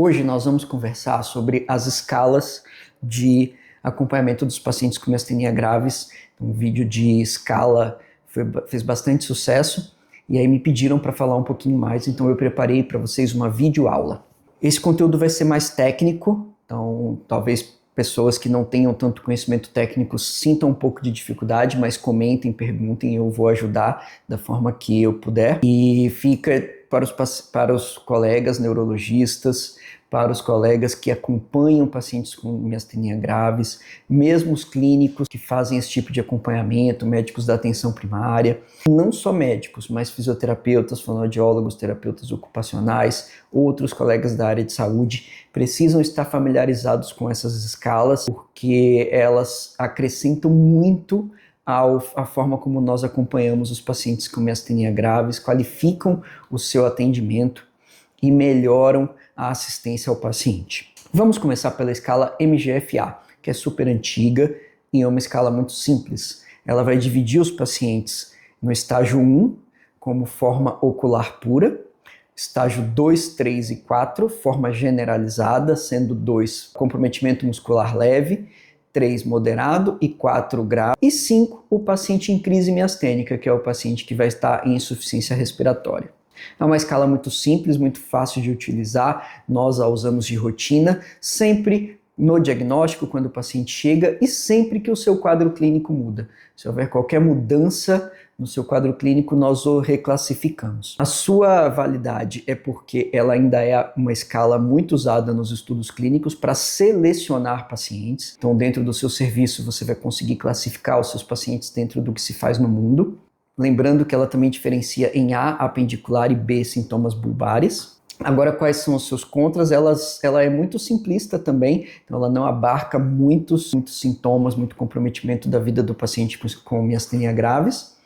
Hoje nós vamos conversar sobre as escalas de acompanhamento dos pacientes com miastenia graves. Um vídeo de escala fez bastante sucesso e aí me pediram para falar um pouquinho mais, então eu preparei para vocês uma videoaula. Esse conteúdo vai ser mais técnico, então talvez pessoas que não tenham tanto conhecimento técnico sintam um pouco de dificuldade, mas comentem, perguntem, eu vou ajudar da forma que eu puder. E fica para os colegas neurologistas, para os colegas que acompanham pacientes com miastenia graves, mesmo os clínicos que fazem esse tipo de acompanhamento, médicos da atenção primária, não só médicos, mas fisioterapeutas, fonoaudiólogos, terapeutas ocupacionais, outros colegas da área de saúde, precisam estar familiarizados com essas escalas, porque elas acrescentam muito a forma como nós acompanhamos os pacientes com miastenia graves, qualificam o seu atendimento e melhoram a assistência ao paciente. Vamos começar pela escala MGFA, que é super antiga e é uma escala muito simples. Ela vai dividir os pacientes no estágio 1, como forma ocular pura, estágio 2, 3 e 4, forma generalizada, sendo 2, comprometimento muscular leve, 3, moderado e 4, grave, e 5, o paciente em crise miastênica, que é o paciente que vai estar em insuficiência respiratória. É uma escala muito simples, muito fácil de utilizar, nós a usamos de rotina, sempre no diagnóstico, quando o paciente chega e sempre que o seu quadro clínico muda. Se houver qualquer mudança no seu quadro clínico, nós o reclassificamos. A sua validade é porque ela ainda é uma escala muito usada nos estudos clínicos para selecionar pacientes. Então, dentro do seu serviço, você vai conseguir classificar os seus pacientes dentro do que se faz no mundo. Lembrando que ela também diferencia em A, apendicular, e B, sintomas bulbares. Agora, quais são os seus contras? Ela é muito simplista também, então ela não abarca muitos sintomas, muito comprometimento da vida do paciente com miastenia graves.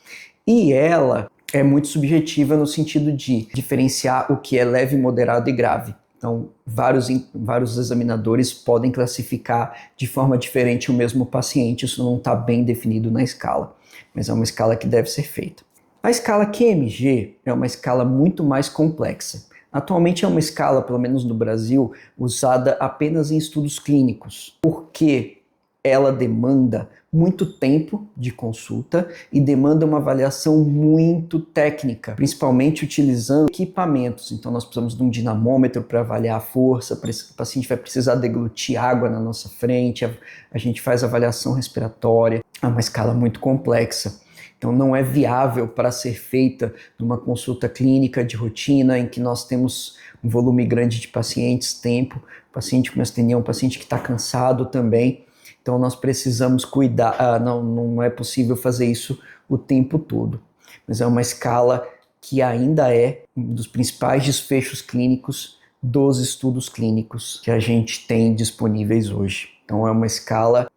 E ela é muito subjetiva no sentido de diferenciar o que é leve, moderado e grave. Então, vários examinadores podem classificar de forma diferente o mesmo paciente, isso não está bem definido na escala, mas é uma escala que deve ser feita. A escala QMG é uma escala muito mais complexa. Atualmente é uma escala, pelo menos no Brasil, usada apenas em estudos clínicos, porque ela demanda muito tempo de consulta e demanda uma avaliação muito técnica, principalmente utilizando equipamentos. Então nós precisamos de um dinamômetro para avaliar a força, o paciente vai precisar deglutir água na nossa frente, a gente faz avaliação respiratória, é uma escala muito complexa. Então não é viável para ser feita numa consulta clínica de rotina em que nós temos um volume grande de pacientes, tempo, o paciente com miastenia é um paciente que está cansado também, então nós precisamos cuidar, não é possível fazer isso o tempo todo. Mas é uma escala que ainda é um dos principais desfechos clínicos dos estudos clínicos que a gente tem disponíveis hoje. Então é uma escala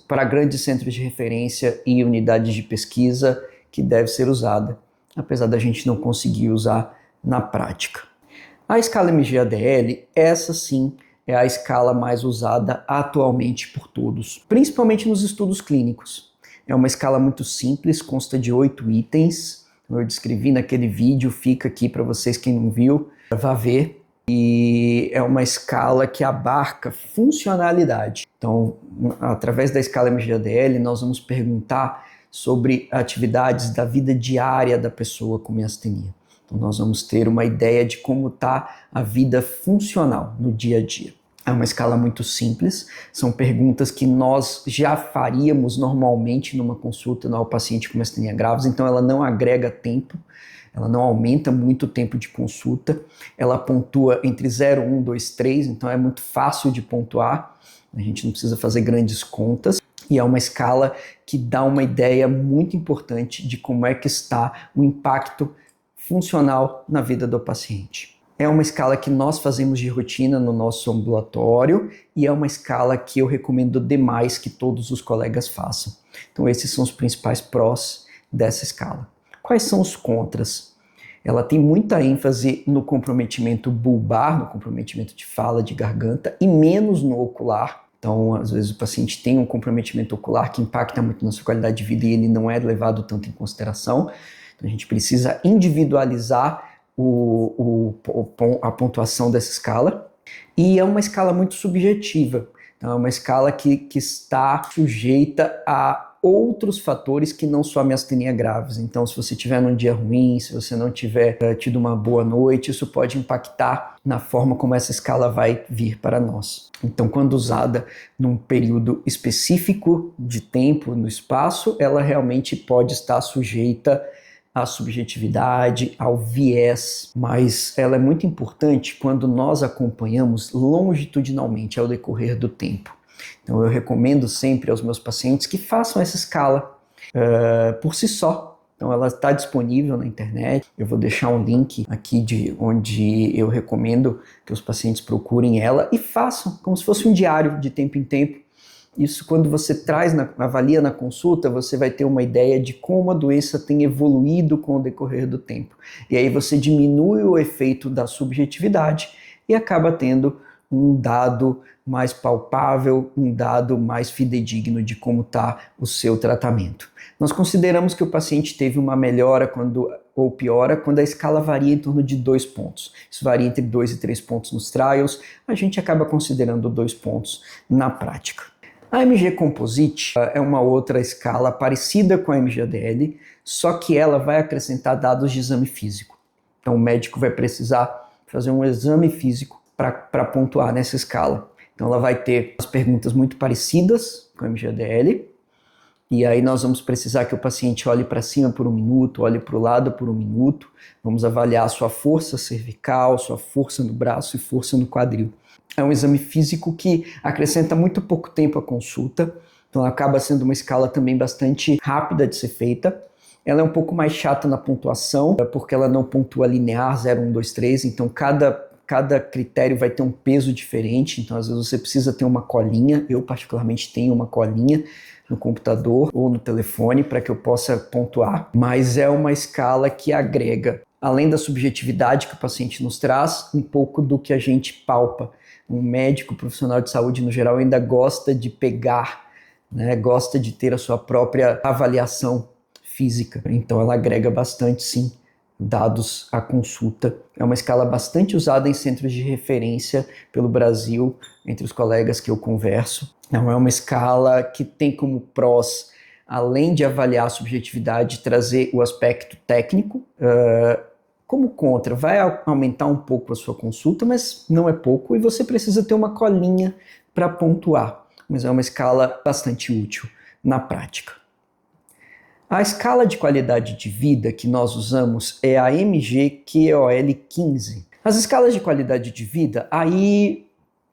para grandes centros de referência e unidades de pesquisa que deve ser usada, apesar da gente não conseguir usar na prática. A escala MG-ADL, essa sim é a escala mais usada atualmente por todos, principalmente nos estudos clínicos. É uma escala muito simples, consta de 8 itens, como eu descrevi naquele vídeo, fica aqui para vocês, quem não viu, vá ver. E é uma escala que abarca funcionalidade. Então, através da escala MG-ADL, nós vamos perguntar sobre atividades da vida diária da pessoa com miastenia. Então, nós vamos ter uma ideia de como está a vida funcional no dia a dia. É uma escala muito simples, são perguntas que nós já faríamos normalmente numa consulta ao paciente com miastenia graves, então ela não agrega tempo, ela não aumenta muito o tempo de consulta, ela pontua entre 0, 1, 2, 3, então é muito fácil de pontuar, a gente não precisa fazer grandes contas, e é uma escala que dá uma ideia muito importante de como é que está o impacto funcional na vida do paciente. É uma escala que nós fazemos de rotina no nosso ambulatório e é uma escala que eu recomendo demais que todos os colegas façam. Então esses são os principais prós dessa escala. Quais são os contras? Ela tem muita ênfase no comprometimento bulbar, no comprometimento de fala, de garganta, e menos no ocular. Então, às vezes o paciente tem um comprometimento ocular que impacta muito na sua qualidade de vida e ele não é levado tanto em consideração. Então, a gente precisa individualizar a pontuação dessa escala. E é uma escala muito subjetiva. Então, é uma escala que está sujeita a outros fatores que não só a miastenia graves. Então, se você tiver num dia ruim, se você não tiver tido uma boa noite, isso pode impactar na forma como essa escala vai vir para nós. Então, quando usada num período específico de tempo, no espaço, ela realmente pode estar sujeita à subjetividade, ao viés, mas ela é muito importante quando nós acompanhamos longitudinalmente ao decorrer do tempo. Então eu recomendo sempre aos meus pacientes que façam essa escala por si só. Então ela está disponível na internet, eu vou deixar um link aqui de onde eu recomendo que os pacientes procurem ela e façam como se fosse um diário de tempo em tempo. Isso, quando você avalia na consulta, você vai ter uma ideia de como a doença tem evoluído com o decorrer do tempo. E aí você diminui o efeito da subjetividade e acaba tendo um dado mais palpável, um dado mais fidedigno de como está o seu tratamento. Nós consideramos que o paciente teve uma melhora ou piora quando a escala varia em torno de 2 pontos. Isso varia entre 2 e 3 pontos nos trials, a gente acaba considerando 2 pontos na prática. A MG Composite é uma outra escala parecida com a MG-ADL, só que ela vai acrescentar dados de exame físico. Então o médico vai precisar fazer um exame físico para pontuar nessa escala. Então ela vai ter as perguntas muito parecidas com a MG-ADL, e aí nós vamos precisar que o paciente olhe para cima por 1 minuto, olhe para o lado por 1 minuto, vamos avaliar a sua força cervical, sua força no braço e força no quadril. É um exame físico que acrescenta muito pouco tempo à consulta, então acaba sendo uma escala também bastante rápida de ser feita. Ela é um pouco mais chata na pontuação, porque ela não pontua linear 0, 1, 2, 3, então cada critério vai ter um peso diferente, então às vezes você precisa ter uma colinha, eu particularmente tenho uma colinha no computador ou no telefone para que eu possa pontuar, mas é uma escala que agrega, além da subjetividade que o paciente nos traz, um pouco do que a gente palpa. Um médico, profissional de saúde no geral, ainda gosta de pegar, né, gosta de ter a sua própria avaliação física, então ela agrega bastante, sim, dados à consulta. É uma escala bastante usada em centros de referência pelo Brasil, entre os colegas que eu converso. Então, é uma escala que tem como prós, além de avaliar a subjetividade, trazer o aspecto técnico. Como contra, vai aumentar um pouco a sua consulta, mas não é pouco, e você precisa ter uma colinha para pontuar. Mas é uma escala bastante útil na prática. A escala de qualidade de vida que nós usamos é a MG-QOL-15. As escalas de qualidade de vida aí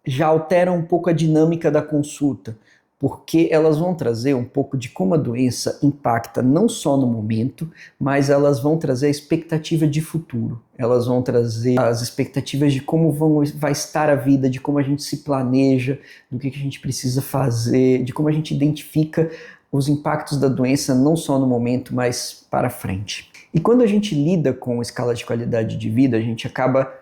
já alteram um pouco a dinâmica da consulta, porque elas vão trazer um pouco de como a doença impacta não só no momento, mas elas vão trazer a expectativa de futuro. Elas vão trazer as expectativas de como vai estar a vida, de como a gente se planeja, do que a gente precisa fazer, de como a gente identifica os impactos da doença não só no momento, mas para frente. E quando a gente lida com escala de qualidade de vida, a gente acaba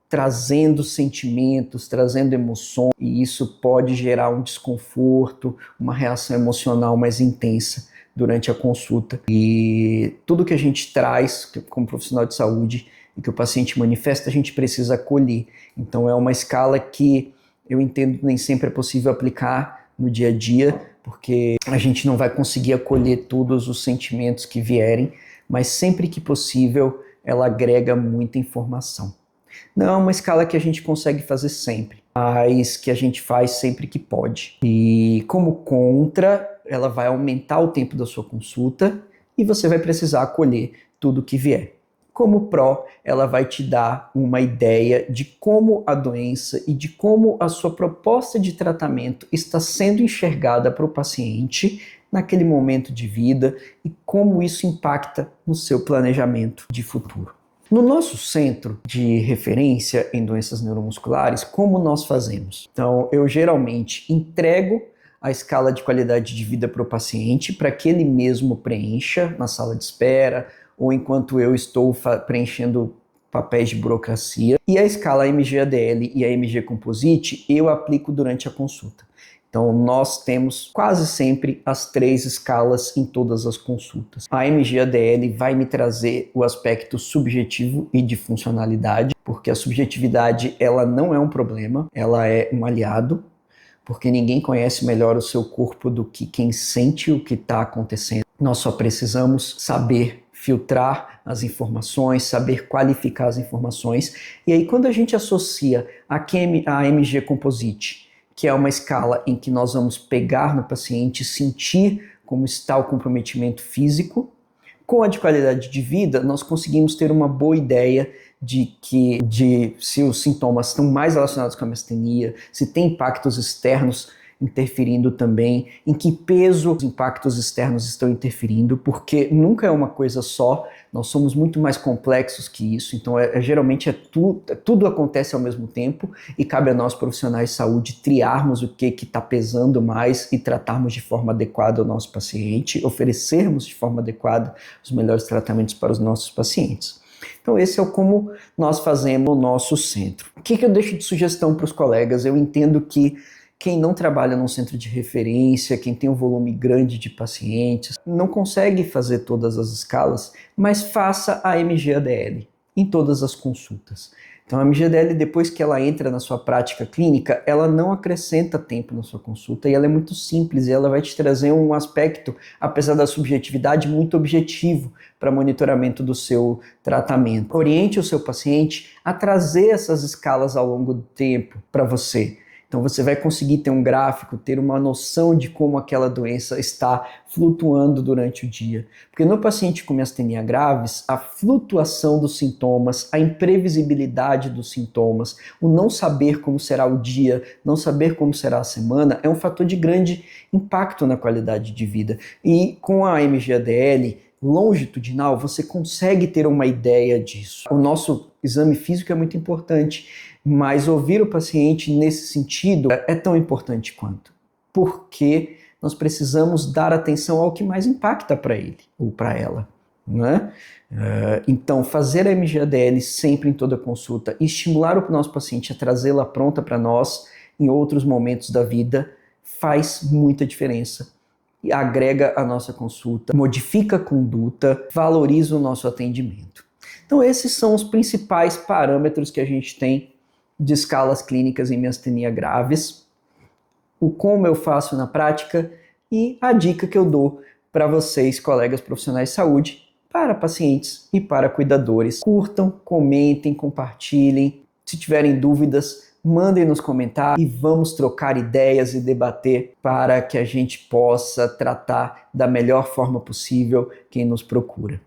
trazendo sentimentos, trazendo emoções, e isso pode gerar um desconforto, uma reação emocional mais intensa durante a consulta. E tudo que a gente traz como profissional de saúde e que o paciente manifesta, a gente precisa acolher. Então é uma escala que eu entendo nem sempre é possível aplicar no dia a dia, porque a gente não vai conseguir acolher todos os sentimentos que vierem, mas sempre que possível ela agrega muita informação. Não é uma escala que a gente consegue fazer sempre, mas que a gente faz sempre que pode. E como contra, ela vai aumentar o tempo da sua consulta e você vai precisar acolher tudo que vier. Como pró, ela vai te dar uma ideia de como a doença e de como a sua proposta de tratamento está sendo enxergada para o paciente naquele momento de vida e como isso impacta no seu planejamento de futuro. No nosso centro de referência em doenças neuromusculares, como nós fazemos? Então, eu geralmente entrego a escala de qualidade de vida para o paciente para que ele mesmo preencha na sala de espera ou enquanto eu estou preenchendo papéis de burocracia. E a escala MG-ADL e a MG Composite eu aplico durante a consulta. Então, nós temos quase sempre as 3 escalas em todas as consultas. A MG-ADL vai me trazer o aspecto subjetivo e de funcionalidade, porque a subjetividade ela não é um problema, ela é um aliado, porque ninguém conhece melhor o seu corpo do que quem sente o que está acontecendo. Nós só precisamos saber filtrar as informações, saber qualificar as informações. E aí, quando a gente associa a MG Composite, que é uma escala em que nós vamos pegar no paciente, sentir como está o comprometimento físico, com a de qualidade de vida, nós conseguimos ter uma boa ideia de se os sintomas estão mais relacionados com a miastenia, se tem impactos externos interferindo também, em que peso os impactos externos estão interferindo, porque nunca é uma coisa só, nós somos muito mais complexos que isso, então geralmente tudo acontece ao mesmo tempo e cabe a nós profissionais de saúde triarmos o que está pesando mais e tratarmos de forma adequada o nosso paciente, oferecermos de forma adequada os melhores tratamentos para os nossos pacientes. Então esse é o como nós fazemos o nosso centro. O que eu deixo de sugestão para os colegas? Eu entendo que quem não trabalha num centro de referência, quem tem um volume grande de pacientes, não consegue fazer todas as escalas, mas faça a MG-ADL em todas as consultas. Então a MG-ADL, depois que ela entra na sua prática clínica, ela não acrescenta tempo na sua consulta e ela é muito simples e ela vai te trazer um aspecto, apesar da subjetividade, muito objetivo para monitoramento do seu tratamento. Oriente o seu paciente a trazer essas escalas ao longo do tempo para você. Então você vai conseguir ter um gráfico, ter uma noção de como aquela doença está flutuando durante o dia. Porque no paciente com miastenia graves, a flutuação dos sintomas, a imprevisibilidade dos sintomas, o não saber como será o dia, não saber como será a semana, é um fator de grande impacto na qualidade de vida. E com a MG-ADL longitudinal, você consegue ter uma ideia disso. O nosso exame físico é muito importante, mas ouvir o paciente nesse sentido é tão importante quanto. Porque nós precisamos dar atenção ao que mais impacta para ele ou para ela, né? Então, fazer a MG-ADL sempre em toda consulta e estimular o nosso paciente a trazê-la pronta para nós em outros momentos da vida faz muita diferença. E agrega a nossa consulta, modifica a conduta, valoriza o nosso atendimento. Então esses são os principais parâmetros que a gente tem de escalas clínicas em miastenia graves, o como eu faço na prática e a dica que eu dou para vocês, colegas profissionais de saúde, para pacientes e para cuidadores. Curtam, comentem, compartilhem. Se tiverem dúvidas, mandem nos comentários e vamos trocar ideias e debater para que a gente possa tratar da melhor forma possível quem nos procura.